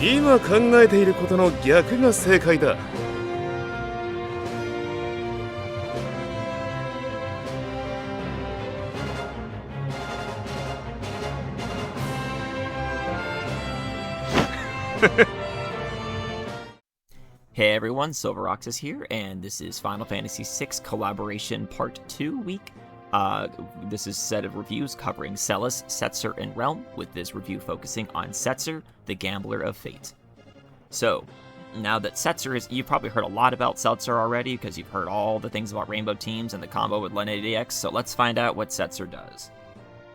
今考えていることの逆が正解だ。Hey everyone, Silverox here, and this is Final Fantasy VI Collaboration Part 2 week. This is a set of reviews covering Celes, Setzer, and Relm, with this review focusing on Setzer, the Gambler of Fate. So, now that Setzer is, you've probably heard a lot about Setzer already, because you've heard all the things about Rainbow Teams and the combo with Len80X, so let's find out what Setzer does.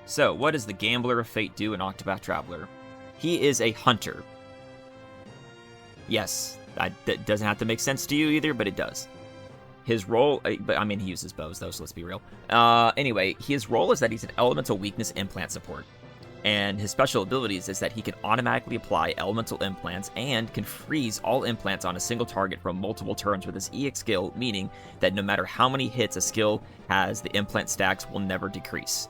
So, what does the Gambler of Fate do in Octopath Traveler? He is a hunter. Yes, that doesn't have to make sense to you either, but it does. His role, but I mean, he uses bows though, so let's be real. Anyway, his role is that he's an elemental weakness implant support. And his special abilities is that he can automatically apply elemental implants and can freeze all implants on a single target for multiple turns with his EX skill, meaning that no matter how many hits a skill has, the implant stacks will never decrease.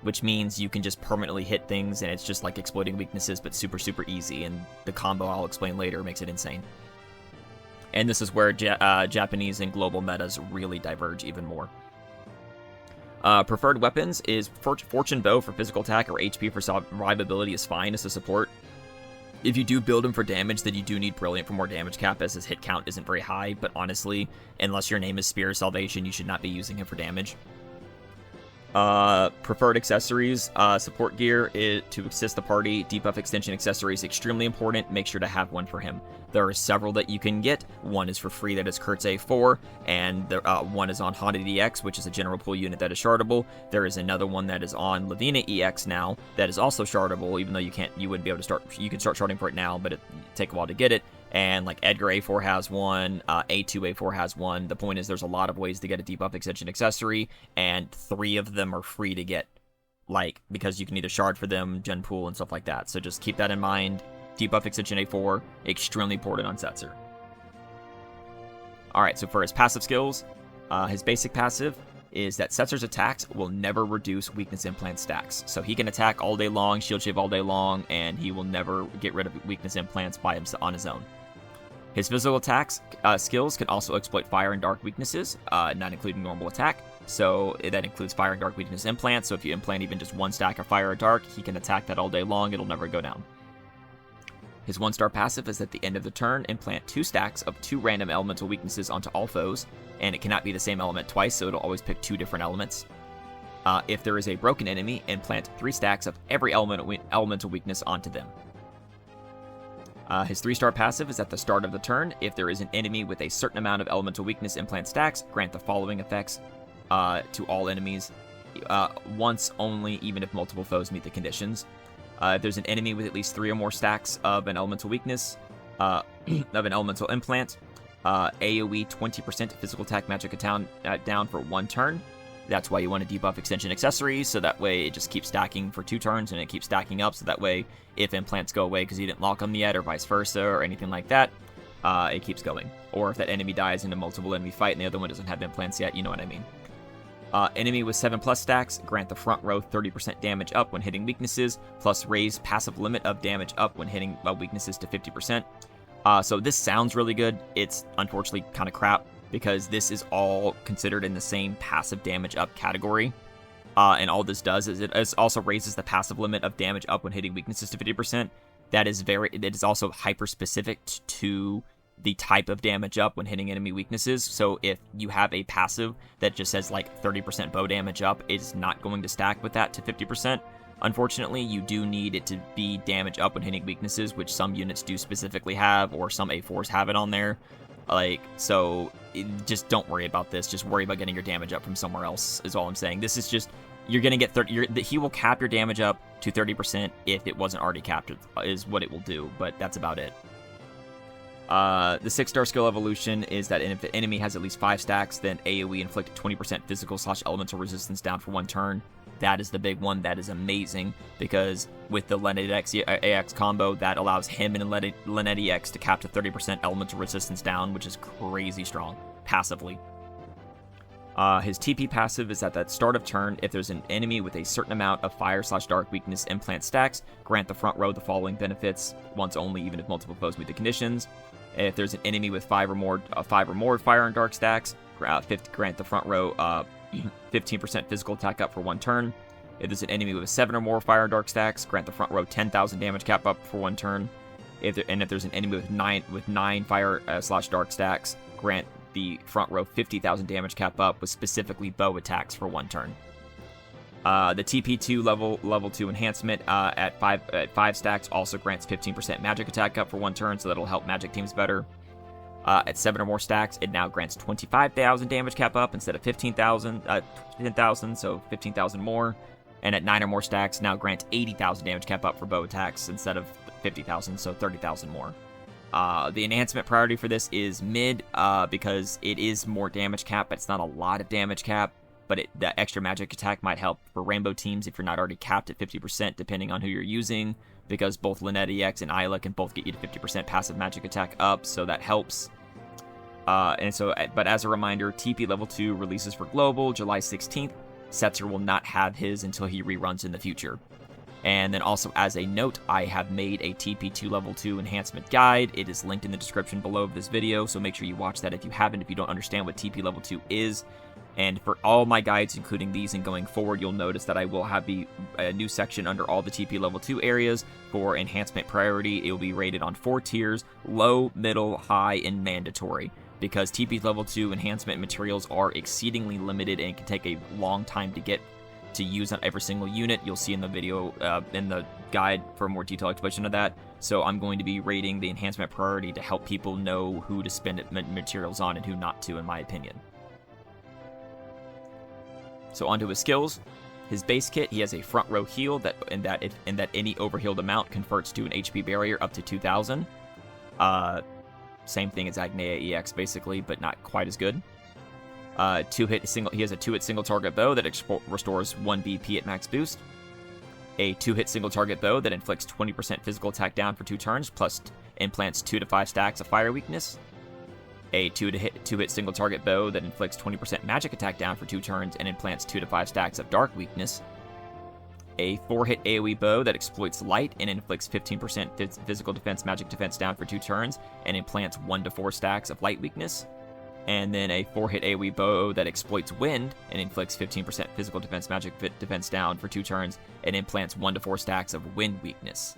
Which means you can just permanently hit things, and it's just like exploiting weaknesses, but super, super easy, and the combo I'll explain later makes it insane. And this is where Japanese and global metas really diverge even more. Preferred weapons is Fortune Bow for physical attack, or HP for survivability is fine as a support. If you do build him for damage, then you do need Brilliant for more damage cap, as his hit count isn't very high, but honestly, unless your name is Spear of Salvation, you should not be using him for damage. Preferred accessories, support gear to assist the party. Debuff extension accessory is extremely important. Make sure to have one for him. There are several that you can get. One is for free, that is CotC 4, and one is on Haunted EX, which is a general pool unit that is shardable. There is another one that is on Lavina EX now that is also shardable, even though you wouldn't be able to start. You can start sharding for it now, but it take a while to get it. And like Edgar A4 has one, A2 A4 has one. The point is there's a lot of ways to get a debuff extension accessory, and 3 of them are free to get, like, because you can either shard for them, gen pool, and stuff like that. So just keep that in mind. Debuff extension A4, extremely important on Setzer. Alright, so for his passive skills, his basic passive is that Setzer's attacks will never reduce weakness implant stacks. So he can attack all day long, shield shave all day long, and he will never get rid of weakness implants by himself on his own. His physical attacks skills can also exploit fire and dark weaknesses, not including normal attack. So that includes fire and dark weakness implants. So if you implant even just 1 stack of fire or dark, he can attack that all day long. It'll never go down. His 1-star passive is at the end of the turn, implant 2 stacks of 2 random elemental weaknesses onto all foes, and it cannot be the same element twice, so it'll always pick 2 different elements. If there is a broken enemy, implant 3 stacks of every elemental weakness onto them. His 3-star passive is at the start of the turn. If there is an enemy with a certain amount of elemental weakness implant stacks, grant the following effects to all enemies once only, even if multiple foes meet the conditions. If there's an enemy with at least 3 or more stacks of an elemental weakness, of an elemental implant, AoE 20% physical attack magic down for 1 turn. That's why you want a debuff extension accessory, so that way it just keeps stacking for 2 turns, and it keeps stacking up, so that way if implants go away because you didn't lock them yet, or vice versa, or anything like that, it keeps going. Or if that enemy dies in a multiple enemy fight and the other one doesn't have implants yet, you know what I mean. Enemy with 7+ stacks, grant the front row 30% damage up when hitting weaknesses, plus raise passive limit of damage up when hitting weaknesses to 50%. So this sounds really good. It's unfortunately kind of crap, because this is all considered in the same passive damage up category. And all this does is it also raises the passive limit of damage up when hitting weaknesses to 50%. It is also hyper-specific to the type of damage up when hitting enemy weaknesses. So if you have a passive that just says like 30% bow damage up, it's not going to stack with that to 50%. Unfortunately, you do need it to be damage up when hitting weaknesses, which some units do specifically have, or some A4s have it on there. So just don't worry about this. Just worry about getting your damage up from somewhere else, is all I'm saying. This is just, you're going to get 30, he will cap your damage up to 30% if it wasn't already capped, is what it will do, but that's about it. The 6-star skill evolution is that if the enemy has at least 5 stacks, then AoE inflict 20% physical/elemental resistance down for 1 turn. That is the big one. That is amazing, because with the Len80X combo, that allows him and Len80X to cap to 30% elemental resistance down, which is crazy strong, passively. His TP passive is at the start of turn. If there's an enemy with a certain amount of fire/dark weakness implant stacks, grant the front row the following benefits, once only, even if multiple foes meet the conditions. If there's an enemy with 5 or more fire and dark stacks, grant the front row 15% physical attack up for 1 turn. If there's an enemy with 7 or more fire and dark stacks, grant the front row 10,000 damage cap up for 1 turn. If there's an enemy with 9 fire/dark stacks, grant the front row 50,000 damage cap up with specifically bow attacks for 1 turn. The TP2 level 2 enhancement at 5 stacks also grants 15% magic attack up for 1 turn, so that'll help magic teams better. At 7 or more stacks, it now grants 25,000 damage cap up instead of 10,000, so 15,000 more. And at 9 or more stacks, now grants 80,000 damage cap up for bow attacks instead of 50,000, so 30,000 more. The enhancement priority for this is mid, because it is more damage cap, but it's not a lot of damage cap. But the extra magic attack might help for rainbow teams if you're not already capped at 50%, depending on who you're using, because both Lynette EX and Isla can both get you to 50% passive magic attack up, so that helps. But as a reminder, TP level 2 releases for global July 16th. Setzer will not have his until he reruns in the future. And then also, as a note, I have made a TP2 level 2 enhancement guide. It is linked in the description below of this video, so make sure you watch that if you haven't, if you don't understand what TP level 2 is. And for all my guides, including these and going forward, you'll notice that I will have a new section under all the TP level 2 areas for enhancement priority. It will be rated on 4 tiers: low, middle, high, and mandatory. Because TP level 2 enhancement materials are exceedingly limited and can take a long time to use on every single unit. You'll see in the video, in the guide, for a more detailed explanation of that. So I'm going to be rating the enhancement priority to help people know who to spend materials on and who not to, in my opinion. So onto his skills. His base kit, he has a front row heal that any overhealed amount converts to an HP barrier up to 2,000. Same thing as Agnea EX basically, but not quite as good. He has a 2-hit single target bow that restores 1 BP at max boost. A 2-hit single target bow that inflicts 20% physical attack down for 2 turns, plus implants 2 to 5 stacks of fire weakness. A 2-hit single target bow that inflicts 20% magic attack down for 2 turns and implants 2 to 5 stacks of dark weakness. A 4-hit AoE bow that exploits light and inflicts 15% physical defense magic defense down for 2 turns and implants 1 to 4 stacks of light weakness. And then a 4-hit AoE bow that exploits wind and inflicts 15% physical defense magic defense down for 2 turns and implants 1 to 4 stacks of wind weakness.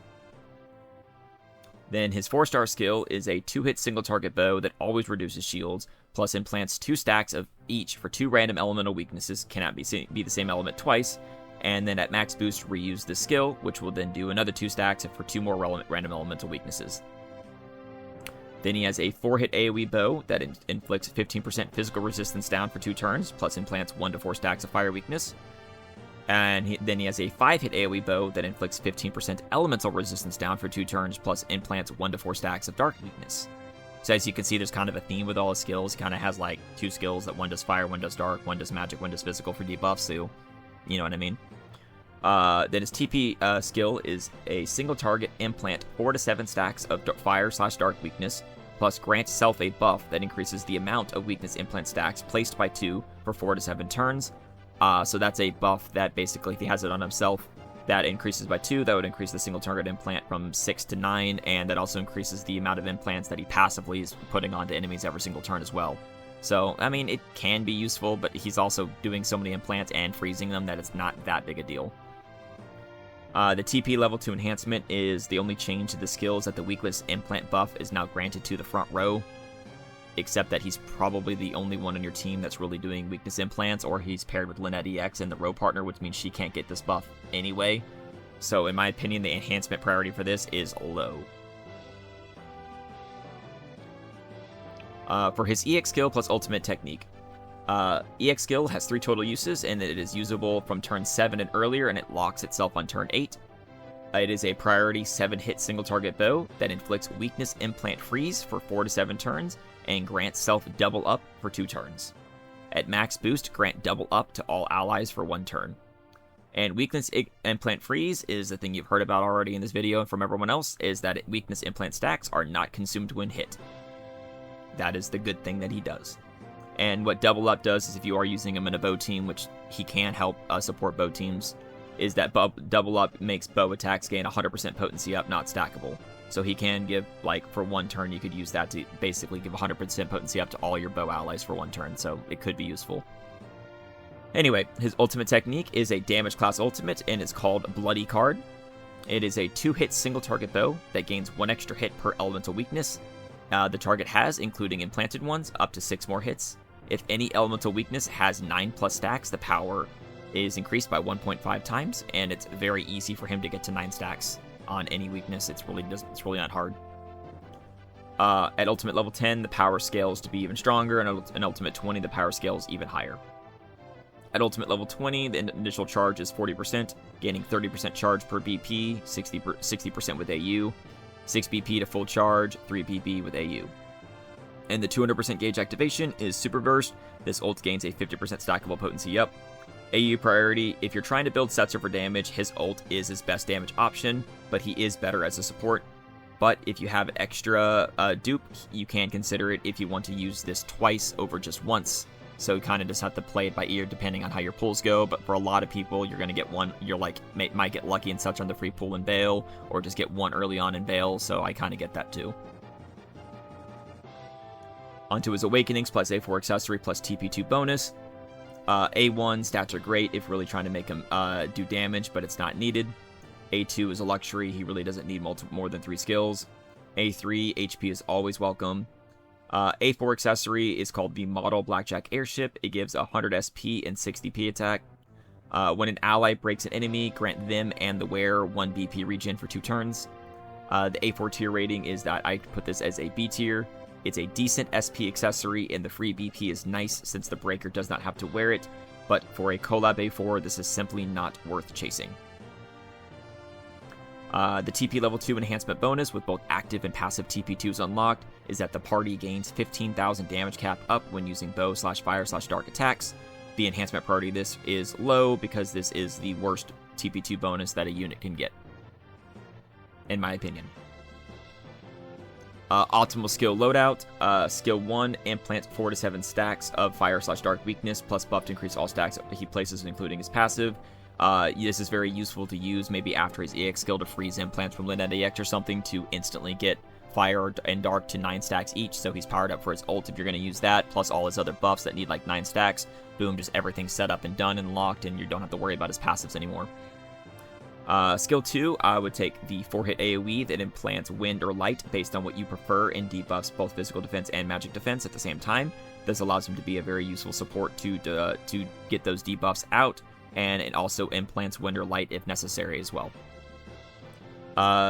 Then his 4-star skill is a 2-hit single target bow that always reduces shields, plus implants 2 stacks of each for 2 random elemental weaknesses, cannot be the same element twice, and then at max boost reuse the skill, which will then do another 2 stacks for 2 more random elemental weaknesses. Then he has a 4-hit AoE bow that inflicts 15% physical resistance down for 2 turns, plus implants 1 to 4 stacks of fire weakness. And then he has a 5-hit AoE bow that inflicts 15% elemental resistance down for 2 turns, plus implants 1 to 4 stacks of dark weakness. So as you can see, there's kind of a theme with all his skills. He kind of has like 2 skills that one does fire, one does dark, one does magic, one does physical for debuff, so you know what I mean. Then his TP skill is a single target implant 4 to 7 stacks of fire/dark weakness, plus grant self a buff that increases the amount of weakness implant stacks placed by 2 for 4 to 7 turns. So that's a buff that basically, if he has it on himself, that increases by 2. That would increase the single target implant from 6 to 9, and that also increases the amount of implants that he passively is putting onto enemies every single turn as well. So, I mean, it can be useful, but he's also doing so many implants and freezing them that it's not that big a deal. The TP level 2 enhancement is the only change to the skills that the weakness implant buff is now granted to the front row, except that he's probably the only one on your team that's really doing weakness implants, or he's paired with Lynette EX and the row partner, which means she can't get this buff anyway. So in my opinion, the enhancement priority for this is low. For his EX skill plus ultimate technique. EX skill has 3 total uses, and it is usable from turn 7 and earlier, and it locks itself on turn 8. It is a priority 7-hit single target bow that inflicts weakness implant freeze for 4 to 7 turns, and grants self double up for 2 turns. At max boost, grant double up to all allies for 1 turn. And weakness implant freeze is the thing you've heard about already in this video and from everyone else, is that weakness implant stacks are not consumed when hit. That is the good thing that he does. And what Double Up does is if you are using him in a bow team, which he can help support bow teams, is that Double Up makes bow attacks gain 100% potency up, not stackable. So he can give, like, for one turn, you could use that to basically give 100% potency up to all your bow allies for one turn, so it could be useful. Anyway, his ultimate technique is a damage class ultimate, and it's called Bloody Card. It is a 2-hit single target bow that gains 1 extra hit per elemental weakness. The target has, including implanted ones, up to 6 more hits. If any elemental weakness has 9+ stacks, the power is increased by 1.5 times, and it's very easy for him to get to 9 stacks on any weakness. It's really not hard. At ultimate level 10, the power scales to be even stronger, and at ultimate 20, the power scales even higher. At ultimate level 20, the initial charge is 40%, gaining 30% charge per BP, 60% with AU, 6 BP to full charge, 3 BP with AU. And the 200% gauge activation is Super Burst. This ult gains a 50% stackable potency up. AU priority, if you're trying to build Setzer for damage, his ult is his best damage option, but he is better as a support. But if you have an extra dupe, you can consider it if you want to use this twice over just once. So you kind of just have to play it by ear depending on how your pulls go, but for a lot of people, you're going to get one, you're like, might get lucky and Setzer on the free pull in Veil, or just get one early on in Veil, so I kind of get that too. Onto his Awakenings, plus A4 accessory, plus TP2 bonus. A1 stats are great if really trying to make him do damage, but it's not needed. A2 is a luxury, he really doesn't need more than 3 skills. A3, HP is always welcome. A4 accessory is called the Model Blackjack Airship. It gives 100 SP and 60 P attack. When an ally breaks an enemy, grant them and the wearer 1 BP regen for 2 turns. The A4 tier rating is that I put this as a B tier. It's a decent SP accessory, and the free BP is nice since the breaker does not have to wear it, but for a collab A4, this is simply not worth chasing. The TP level 2 enhancement bonus with both active and passive TP2s unlocked is that the party gains 15,000 damage cap up when using bow/fire/dark attacks. The enhancement priority this is low because this is the worst TP2 bonus that a unit can get, in my opinion. Optimal skill loadout. Skill 1, implant 4 to 7 stacks of fire/dark weakness, plus buff to increase all stacks he places, including his passive. This is very useful to use maybe after his EX skill to freeze implants from Lynette EX or something to instantly get fire and dark to 9 stacks each, so he's powered up for his ult if you're going to use that, plus all his other buffs that need like 9 stacks. Boom, just everything's set up and done and locked, and you don't have to worry about his passives anymore. Skill 2, I would take the 4-hit AoE that implants wind or light based on what you prefer and debuffs both physical defense and magic defense at the same time. This allows him to be a very useful support to get those debuffs out, and it also implants wind or light if necessary as well.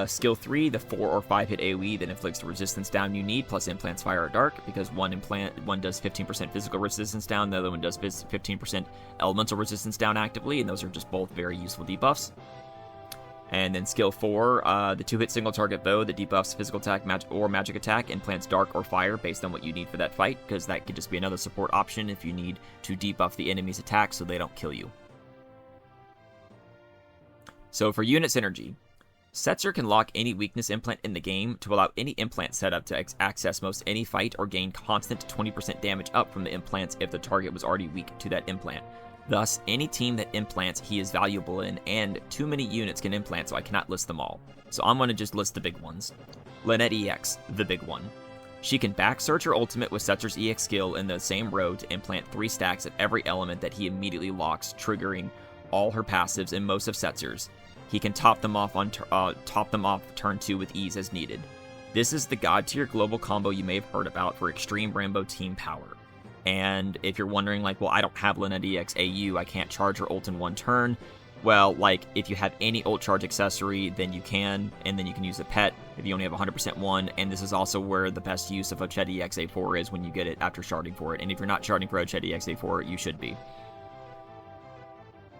Skill 3, the 4 or 5-hit AoE that inflicts the resistance down you need, plus implants fire or dark, because one does 15% physical resistance down, the other one does 15% elemental resistance down actively, and those are just both very useful debuffs. And then skill 4, the 2-hit single target bow that debuffs physical attack or magic attack, implants dark or fire based on what you need for that fight, because that could just be another support option if you need to debuff the enemy's attack so they don't kill you. So for unit synergy, Setzer can lock any weakness implant in the game to allow any implant setup to access most any fight or gain constant 20% damage up from the implants if the target was already weak to that implant. Thus, any team that implants he is valuable in, and too many units can implant, so I cannot list them all. So I'm going to just list the big ones. Lynette EX, the big one. She can back search her ultimate with Setzer's EX skill in the same row to implant 3 stacks of every element that he immediately locks, triggering all her passives and most of Setzer's. He can top them off turn 2 with ease as needed. This is the god tier global combo you may have heard about for extreme Rambo team power. And if you're wondering, like, well, I don't have Lynette EX AU, I can't charge her ult in 1 turn. Well, like, if you have any ult charge accessory, then you can, and then you can use a pet if you only have 100% one, and this is also where the best use of Ochet EX A4 is when you get it after sharding for it, and if you're not sharding for Ochet EX A4, you should be.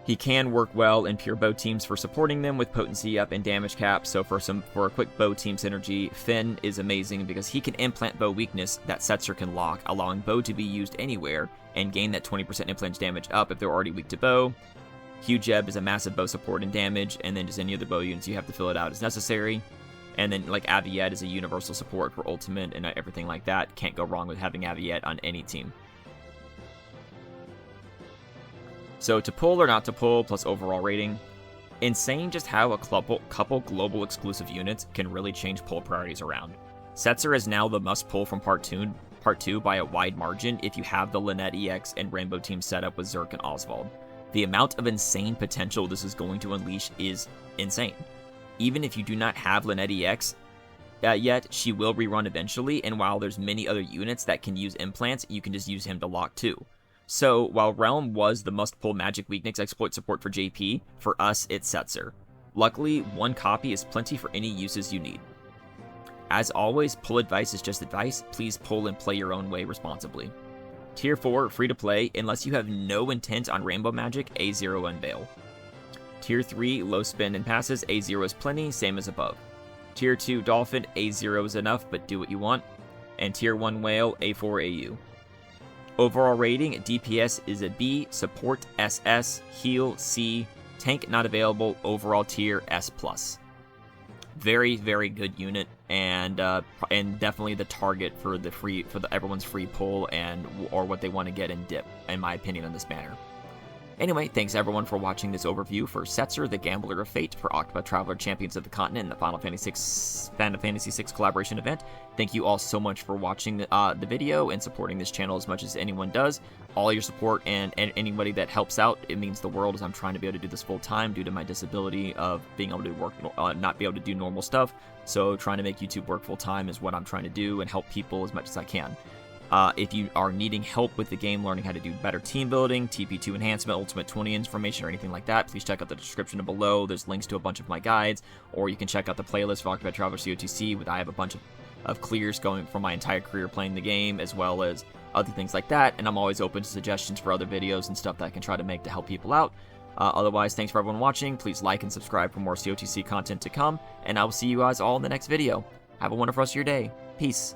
He can work well in pure bow teams for supporting them with potency up and damage cap, so for a quick bow team synergy, Finn is amazing because he can implant bow weakness that Setzer can lock, allowing bow to be used anywhere, and gain that 20% implant damage up if they're already weak to bow. Hugh Jeb is a massive bow support and damage, and then just any other bow units you have to fill it out as necessary. And then like Aviette is a universal support for ultimate and everything like that. Can't go wrong with having Aviette on any team. So to pull or not to pull, plus overall rating, insane just how a couple global exclusive units can really change pull priorities around. Setzer is now the must pull from Part 2 by a wide margin if you have the Lynette EX and Rainbow team set up with Zerk and Oswald. The amount of insane potential this is going to unleash is insane. Even if you do not have Lynette EX yet, she will rerun eventually, and while there's many other units that can use implants, you can just use him to lock too. So while Relm was the must-pull magic weakness exploit support for JP, for us it's Setzer. Luckily, one copy is plenty for any uses you need. As always, pull advice is just advice. Please pull and play your own way responsibly. Tier 4, free to play, unless you have no intent on Rainbow Magic, A0 Unveil. Tier 3, low spin and passes, A0 is plenty, same as above. Tier 2, Dolphin, A0 is enough, but do what you want. And Tier 1, Whale, A4 AU. Overall rating, DPS is a B, support SS, heal C, tank not available, overall tier S+. Very, very good unit, and definitely the target for everyone's free pull or what they want to get in dip, in my opinion, on this banner. Anyway, thanks everyone for watching this overview for Setzer, the Gambler of Fate, for Octopath Traveler Champions of the Continent and the Final Fantasy VI collaboration event. Thank you all so much for watching the video and supporting this channel as much as anyone does. All your support and anybody that helps out, it means the world, as I'm trying to be able to do this full time due to my disability of being able to work, not be able to do normal stuff. So trying to make YouTube work full time is what I'm trying to do and help people as much as I can. If you are needing help with the game, learning how to do better team building, TP2 enhancement, Ultimate 20 information, or anything like that, please check out the description below. There's links to a bunch of my guides, or you can check out the playlist for Octopath Traveler COTC. I have a bunch of clears going for my entire career playing the game, as well as other things like that, and I'm always open to suggestions for other videos and stuff that I can try to make to help people out. Otherwise, thanks for everyone watching. Please like and subscribe for more COTC content to come, and I will see you guys all in the next video. Have a wonderful rest of your day. Peace.